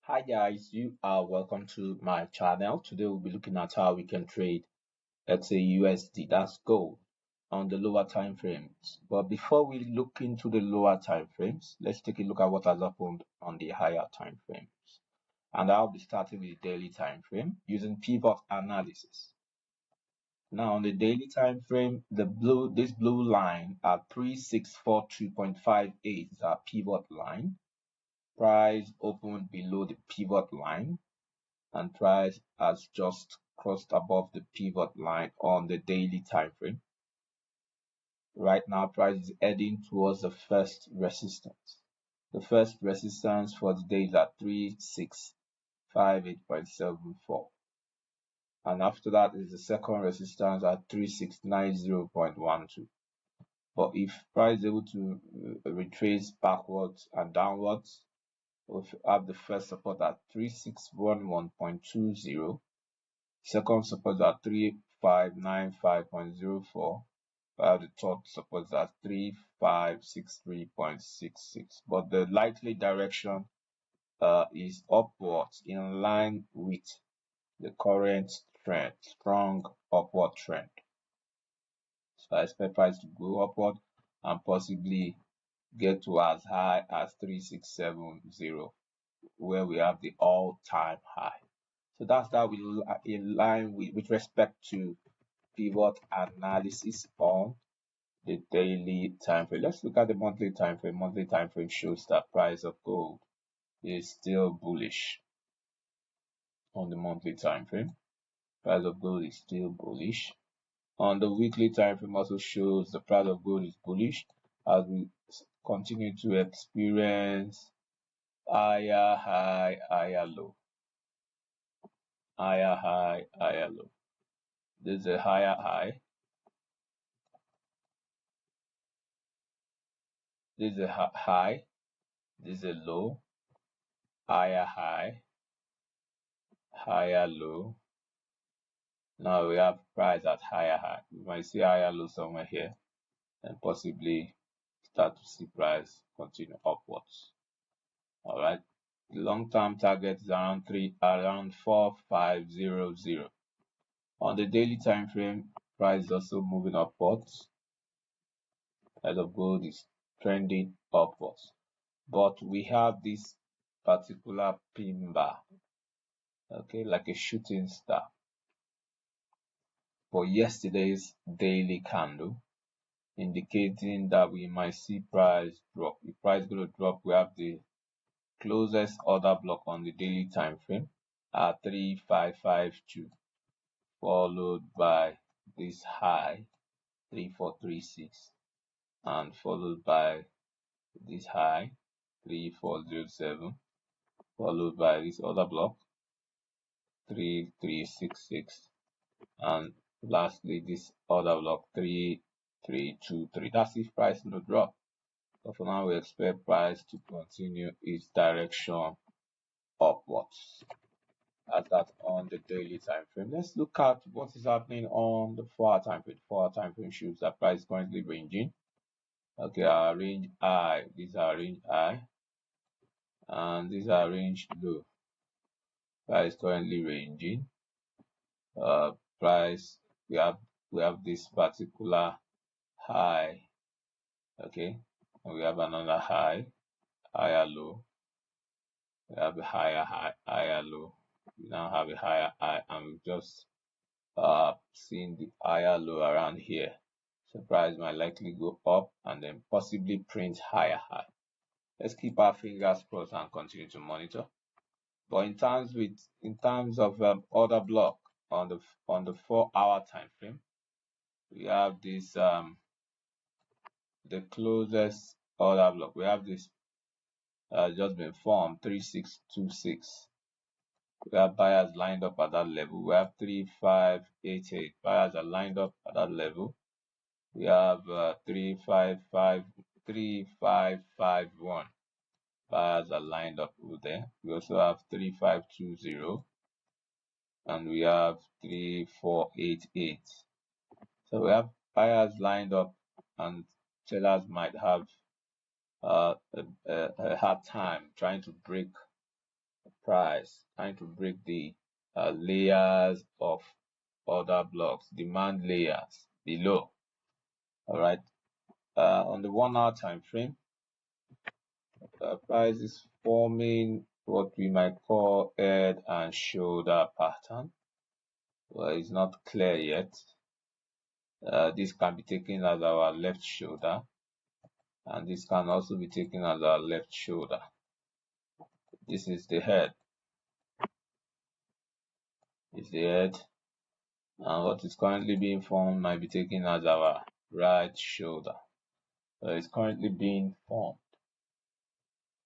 Hi guys, you are welcome to my channel. Today we'll be looking at how we can trade XAUUSD, that's gold, on the lower time frames. But before we look into the lower time frames, let's take a look at what has happened on the higher time frames. And I'll be starting with the daily time frame using pivot analysis. Now on the daily time frame, this blue line at 3642.58 is our pivot line. Price opened below the pivot line, and price has just crossed above the pivot line on the daily time frame. Right now, price is heading towards the first resistance. The first resistance for the day is at 3658.74, and after that is the second resistance at 3690.12. But if price is able to retrace backwards and downwards, we'll have the first support at 3611.20. Second support at 3595.04, while the third support at 3563.66. But the likely direction is upwards in line with the current trend, strong upward trend. So I expect price to go upward and possibly get to as high as 3670, where we have the all-time high. So that's that we in line with respect to pivot analysis on the daily time frame. Let's look at the monthly time frame. Monthly time frame shows that price of gold is still bullish. On the monthly time frame, price of gold is still bullish. On the weekly time frame also shows the price of gold is bullish as we continue to experience higher high, higher low, higher high, higher low. This is a higher high. This is a high. This is a low. Higher high. Higher low. Now we have price at higher high. We might see higher low somewhere here and possibly start to see price continue upwards. All right. The long-term target is around 4500. On the daily time frame, price is also moving upwards. Price of gold is trending upwards, but we have this particular pin bar, okay, like a shooting star for yesterday's daily candle, indicating that we might see price drop. If price is going to drop, we have the closest order block on the daily time frame at 3552, followed by this high 3436, and followed by this high 3407, followed by this other block 3366, and lastly this other block 3323. That's if price will drop. So for now, we expect price to continue its direction upwards. That's on the daily time frame. Let's look at what is happening on the 4-hour time frame. 4-hour time frame shows that price is currently ranging. Okay, our range high. These are range high, and these are range low. Price currently ranging. Price we have this particular high. Okay, and we have another high, higher low. We have a higher high, higher low. We now have a higher high, and we've just seen the higher low around here. So price might likely go up and then possibly print higher high. Let's keep our fingers crossed and continue to monitor. But in terms of order block on the 4-hour time frame, we have this the closest order block. We have this just been formed 3626. We have buyers lined up at that level. We have 3588. Buyers are lined up at that level. We have 3551. Buyers are lined up over there. We also have 3520, and we have 3488. So we have buyers lined up, and sellers might have a hard time trying to break price trying to break the layers of other blocks, demand layers below. All right. On the 1 hour time frame, price is forming what we might call head and shoulder pattern. Well, it's not clear yet. This can be taken as our left shoulder, and this can also be taken as our left shoulder. This is the head. Is the head, and what is currently being formed might be taken as our right shoulder. It's currently being formed.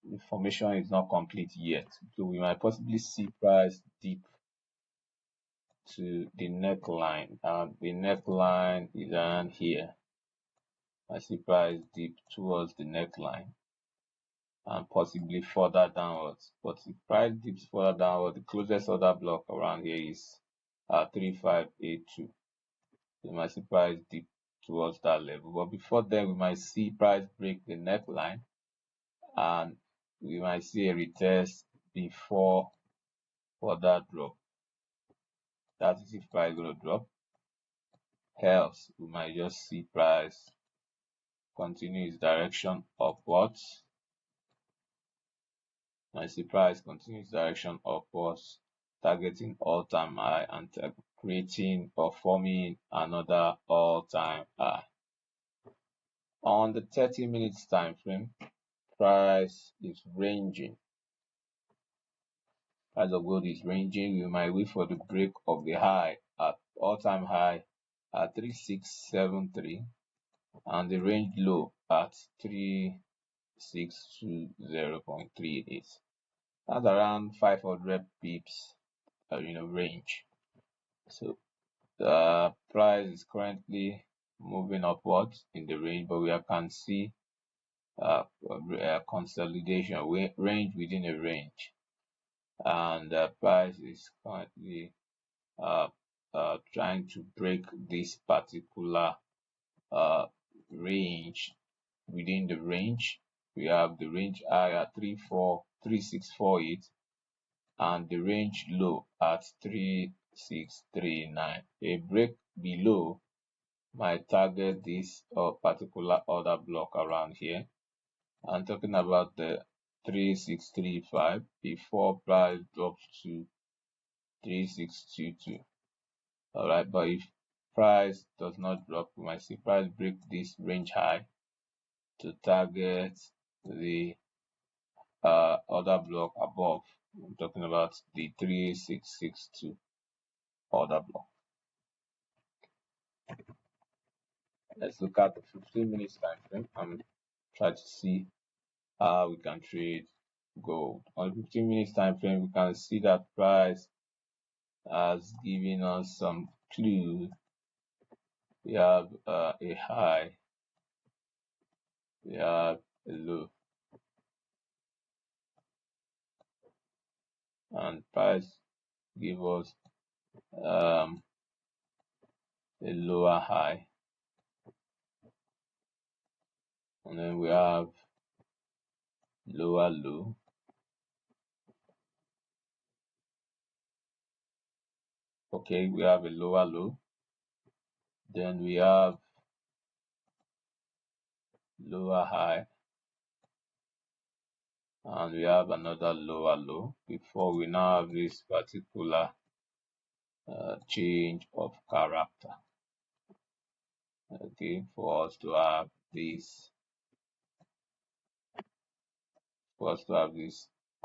The formation is not complete yet, so we might possibly see price dip to the neckline, and the neckline is around here. I see price dip towards the neckline and possibly further downwards. But if price dips further downward, the closest other block around here is 3582. We might see price dip towards that level. But before then, we might see price break the neckline, and we might see a retest before further drop. That is if price going to drop. Else, we might just see price continue its direction upwards. I see price continue its direction upwards, targeting all-time high and creating or forming another all-time high. On the 30 minutes time frame, price is ranging. Price of gold is ranging. We might wait for the break of the high at all-time high at 3673 and the range low at 3620.38. That's around 500 pips range. So the price is currently moving upwards in the range, but we can see a consolidation range within a range, and the price is currently trying to break this particular range. Within the range, we have the range high at 3648 and the range low at 3639. A break below might target this particular order block around here. I'm talking about the 3635 before price drops to 3622. All right, but if price does not drop, we might see price break this range high to target the order block above. I'm talking about the 3662 order block. Let's look at the 15 minutes time frame and try to see how we can trade gold. On the 15 minutes time frame, we can see that price has given us some clue. We have a high, we have a low, and price give us a lower high, and then we have lower low, okay, we have a lower low, then we have lower high, and we have another lower low before we now have this particular change of character. Okay, for us to have this,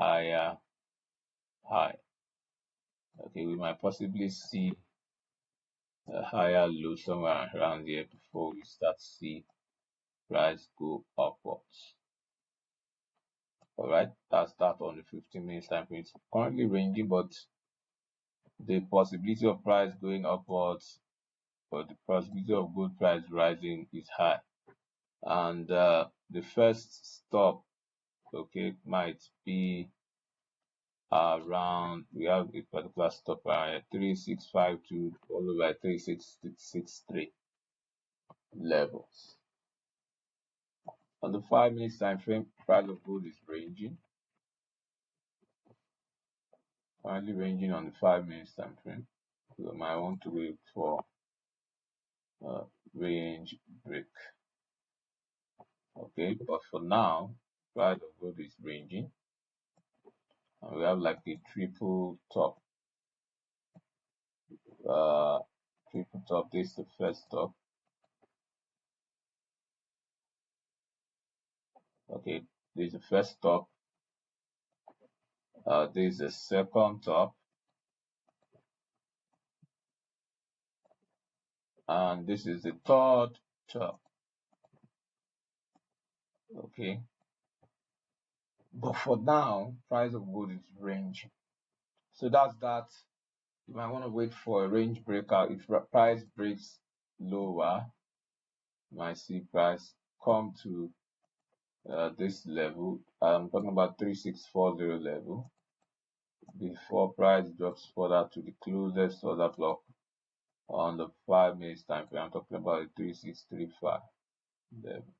higher high. Okay, we might possibly see a higher low somewhere around here before we start to see price go upwards. All right, that's that on the 15 minutes time frame. It's currently ranging, but the possibility of price going upwards or the possibility of gold price rising is high. And the first stop, okay, might be around, we have a particular stop around 3652 followed by 3663 levels. On the 5 minutes time frame, price of gold is ranging. Currently ranging on the 5 minutes time frame. So I might want to wait for range break. Okay, but for now, price of gold is ranging, and we have like a triple top. Triple top. This is the first top. Okay, this is the first top. This is the second top, and this is the third top. Okay, but for now, price of gold is ranging. So that's that. You might want to wait for a range breakout. If price breaks lower, you might see price come to this level. I'm talking about 3640 level before price drops further to the closest other block on the 5 minutes time frame. I'm talking about the 3635 level.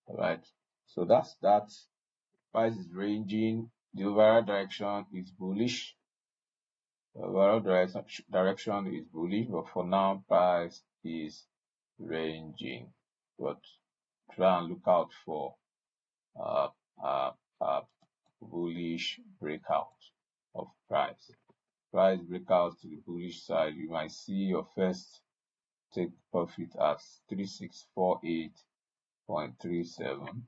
Alright, so that's that. Price is ranging. The overall direction is bullish. The overall direction is bullish, but for now, price is ranging. But try and look out for uh, uh, uh, bullish breakout of price. Price breakout to the bullish side, you might see your first take profit at 3648.37.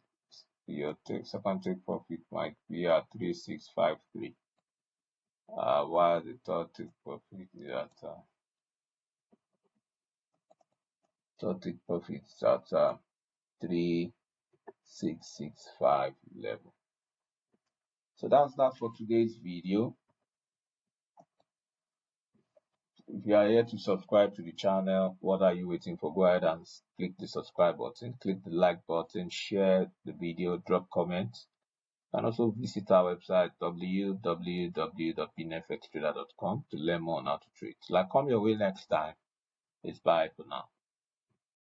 Your second take profit might be at 3653. While the third take profit is at 3665 level. So that's that for today's video. If you are here to subscribe to the channel, what are you waiting for? Go ahead and click the subscribe button, click the like button, share the video, drop comments, and also visit our website www.inefficiency.com to learn more on how to trade. Till I come your way next time, it's bye for now.